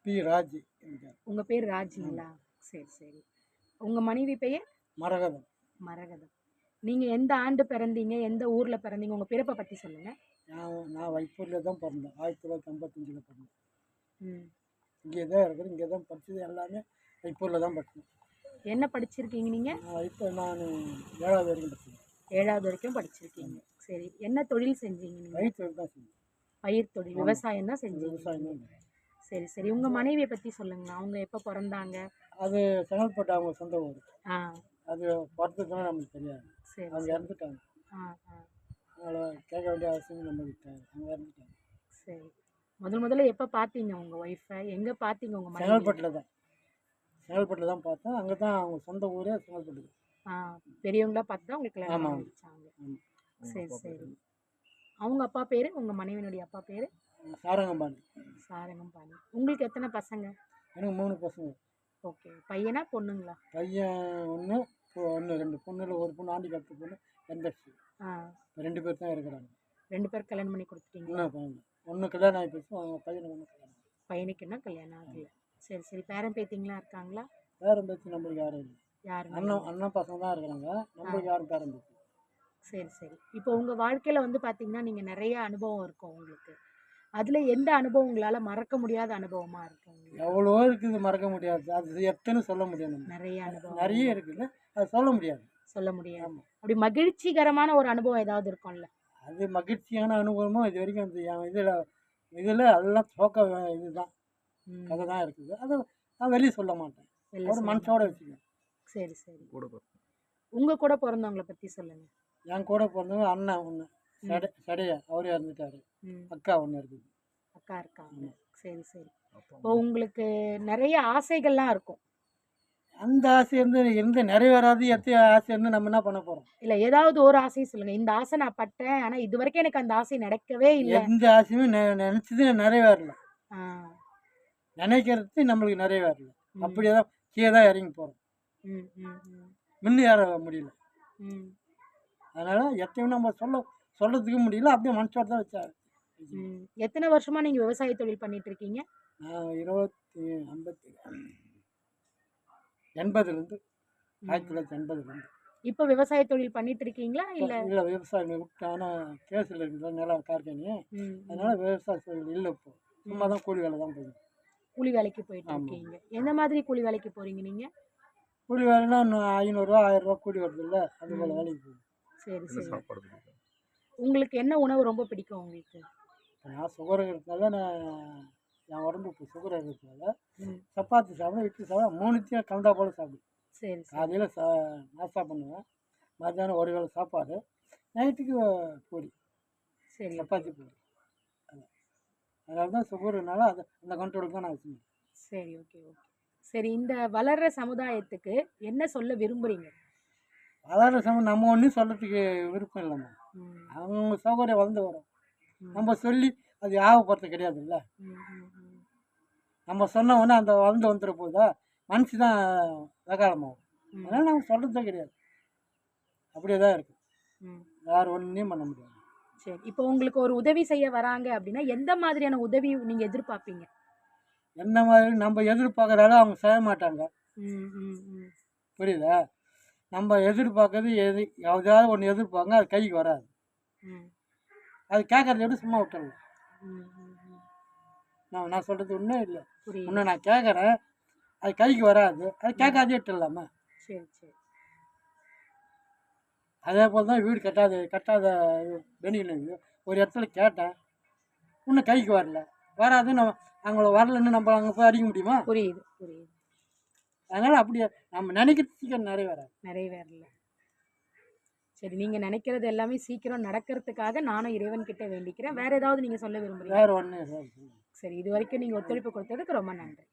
B Raj என்கிறார். உங்க பேர் ராஜுங்களா? சரி சரி. உங்க மனைவி பெயர்? மரகதம். மரகதம். நீங்க எந்த ஆண்டு பிறந்தீங்க? எந்த ஊர்ல பிறந்தீங்க? உங்க பிறப்பை பத்தி சொல்லுங்க. நான் வைப்பூரில் தான் பிறந்தேன். 1955 பிறந்தேன். ம். இங்கே தான் இருக்கிறேன். இங்கே தான் படித்தது எல்லாமே வைப்பூரில் தான் படித்தேன். என்ன படிச்சிருக்கீங்க நீங்க? நான் 7வது வரைக்கும் படித்தேன். 7வது வரைக்கும் படிச்சிருக்கீங்க. சரி. என்ன தொழில் செஞ்சீங்க நீங்க? பயிர் தொழில் தான் செஞ்சேன். பயிர் தொழில், விவசாயம் தான் செஞ்சீங்க. விவசாயம் தான். சரி சரி. உங்க மனைவியை பத்தி சொல்லுங்க. அவங்க எப்ப பிறந்தாங்க? அது செங்கல்பட்டு அவங்க சொந்த ஊர். ஆ. அது பிறந்ததுலாம் நமக்கு தெரியாது. சரி அவங்க சரி. இறந்துட்டாங்க. ஆ ஆ. அதனால் கேட்க வேண்டிய அவசியம் நம்மளுக்கு அவங்க இறந்துட்டாங்க. சரி. முதல்ல எப்ப பார்த்தீங்க உங்க ஒய்ஃபை? எங்க பார்த்தீங்க உங்க மனைவியை? செங்கல்பட்டில் தான். செங்கல்பட்டில் தான் பார்த்தேன். அங்கே தான் அவங்க சொந்த ஊரே செங்கல்பட்டு. ஆ. பெரியவங்களா பார்த்து தான் உங்களுக்கு கல்யாணம் ஆமாம். பண்ணி வச்சாங்க. ஆமாம். சரி சரி. அவங்க அப்பா பேரு? உங்க மனைவியினுடைய அப்பா பேரு? சாரங்கம்பாடி. சாரங்கம்பாணி. உங்களுக்கு எத்தனை பசங்க? எனக்கு 3 பசங்க. ஓகே. பையனா பொண்ணுங்களா? பையன் 1, 2 பொண்ணுல ஒரு பொண்ணு ஆண்டிக்காப்டு பொண்ணு எந்தர்சி. ஆ. 2 பேர் தான் இருக்கிறாங்க. 2 பேர் கல்யாணம் பண்ணி கொடுத்துட்டீங்களா? இன்னும் பண்ணல. ஒன்று கல்யாணம் ஆகி போச்சு. அவங்க பையனுக்கு ஒன்று கல்யாணம். பையனுக்கு இன்னும் கல்யாணம் ஆகல. சரி சரி. பேரன் பேத்திங்களா இருக்காங்களா? பேரன் பேத்தி நம்மளுக்கு யாரும் இல்லை. யாரும் அண்ணன் பசங்க தான் இருக்கிறாங்க. நம்மளுக்கு யாரும் பேரன் பேத்தி. சரி சரி. இப்போ உங்க வாழ்க்கையில வந்து பார்த்தீங்கன்னா, நீங்க நிறைய அனுபவம் இருக்கும் உங்களுக்கு. அதுல எந்த அனுபவம் உங்களால மறக்க முடியாத அனுபவமா இருக்கு உங்களுக்கு? எவ்வளோ இருக்குது மறக்க முடியாது. அது எத்தனை சொல்ல முடியும் நம்ம. நிறைய அனுபவம் நிறைய இருக்குல்ல. அது சொல்ல முடியாது. சொல்ல முடியாது. ஆமாம். அப்படி மகிழ்ச்சிகரமான ஒரு அனுபவம் ஏதாவது இருக்கும்ல? அது மகிழ்ச்சியான அனுபவமும் இது வரைக்கும் அந்த இதில் எல்லாம் சோக்க இதுதான் ம். கதை தான் இருக்குது. அதை நான் வெளியே சொல்ல மாட்டேன். வெளில ஒரு சொல்ல மனசோட வச்சுக்கேன். சரி சரி. உங்க கூட பிறந்தவங்கள பத்தி சொல்லுங்க. என் கூட பிறந்தவங்க அண்ணன் ஒன்று சடையா அவரே இறந்துட்டாரு. ம். அக்கா ஒன்று இருக்குது. அக்கா இருக்காங்க. சரி சரி. இப்போ உங்களுக்கு நிறைய ஆசைகள்லாம் இருக்கும். அந்த ஆசை இருந்து நிறைவேறாது எத்தனை ஆசை இருந்து நம்ம என்ன பண்ண போகிறோம்? இல்ல ஏதாவது ஒரு ஆசை சொல்லுங்க. இந்த ஆசை நான் பட்டேன். ஆனா இது வரைக்கும் எனக்கு அந்த ஆசை நடக்கவே இல்ல. எந்த ஆசையுமே நினச்சது நிறைவேறல. ஆ. நினைக்கிறது நம்மளுக்கு நிறைவேறல. ம். அப்படியே தான் கீழே தான் இறங்கி போகிறோம். ம். ம். ம். முன்ன ஏற முடியல. ம். அதனால் எத்தையும் நம்ம சொல்கிறதுக்கு முடியல. அப்படியே மனசோட தான் வச்சா. ம். எத்தனை வருஷமா நீங்க விவசாய தொழில் பண்ணிட்டு இருக்கீங்க? நான் 80லேருந்து 1980லேருந்து. இப்ப விவசாய தொழில் பண்ணிட்டு இருக்கீங்களா? இல்ல. இல்லை விவசாயம் விட்டு. ஆனால் கேஸில் இருக்குது நிலம் கார்கனி. ம். அதனால் விவசாய தொழில் இல்லை. இப்போ சும்மா தான் கூலி வேலை தான் போகுது. கூலி வேலைக்கு போயிட்டு ஆமாம். இருக்கீங்க. எந்த மாதிரி கூலி வேலைக்கு போறீங்க நீங்க? கூலி வேலைன்னா 500 ரூபா 1000 ரூபா கூலி வருது இல்லை. அது போல் வேலைக்கு போகுது. சரி சரி. உங்களுக்கு என்ன உணவு ரொம்ப பிடிக்கும் உங்களுக்கு? இப்போ நான் சுகர் இருக்கிறதுனால என் உடம்பு இப்போ சுகர் இருக்கிறதுனால ம். சப்பாத்தி சாப்பிடுவேன், இட்லி சாப்பிடுவேன். 3த்தையும் கலந்தா போல் சாப்பிடுவேன். சரி சரி. காலையில் நாஸ்தா பண்ணுவேன். மத்தியானம் ஒரு வேளை சாப்பாடு. நைட்டுக்கு பூரி, சரி. சப்பாத்தி பூரி. அதனால தான் சுகருனால அந்த கண்ட்ரோலுக்கு தான் நான் வச்சுருக்கேன். சரி. Okay okay. சரி. இந்த வளர்ற சமுதாயத்துக்கு என்ன சொல்ல விரும்புறீங்க? வளர்ற சமயம் நம்ம ஒன்றும் சொல்கிறதுக்கு விருப்பம் இல்லைம்மா. ம். அவங்க சௌகரியம் வளர்ந்து வரும். ம். நம்ம சொல்லி அது யாகப்படுறது கிடையாதுல்ல. ம். ம். ம். நம்ம சொன்ன உடனே அந்த வளர்ந்து வந்துட போதா மனசு தான் விகாரமாகும். ம். அதனால் நம்ம சொல்கிறதே கிடையாது. அப்படியே தான் இருக்குது. ம். யார் ஒன்றையும் பண்ண முடியாது. சரி. இப்போ உங்களுக்கு ஒரு உதவி செய்ய வராங்க அப்படின்னா, எந்த மாதிரியான உதவி நீங்க எதிர்பார்ப்பீங்க? என்ன மாதிரி நம்ம எதிர்பார்க்குறாலும் அவங்க செய்ய மாட்டாங்க. ம். ம். ம். புரியுதா? நம்ம எதிர்பார்க்கறது எதாவது ஒன்று எதிர்பார்ங்க, அது கைக்கு வராது. ம். அது கேட்கறத விட சும்மா விட்டுறலாம். ம். ம். ம். நான் சொல்கிறது ஒன்றும் இல்லை. புரியுது. இன்னும் நான் கேட்குறேன், அது கைக்கு வராது. அது கேட்காதே விட்டுடலாமா? சரி சரி. அதே போல் தான் வீடு கட்டாத பெனிஃபிட். ஒரு இடத்துல கேட்டேன், இன்னும் கைக்கு வரல. வராது. அவங்கள வரலன்னு நம்ம அங்கே போய் அடிக்க முடியுமா? புரியுது புரியுது. அதனால் அப்படியே நம்ம நினைக்கிறது சீக்கிரம் நிறைவேறாது. நிறைவேறல. சரி. நீங்க நினைக்கிறது எல்லாமே சீக்கிரம் நடக்கிறதுக்காக நானும் இறைவன் கிட்ட வேண்டிக்கிறேன். வேற ஏதாவது நீங்க சொல்ல விரும்புறீங்க? வேறு ஒன்று. சரி. இது வரைக்கும் நீங்க ஒத்துழைப்பு கொடுத்ததுக்கு ரொம்ப நன்றி.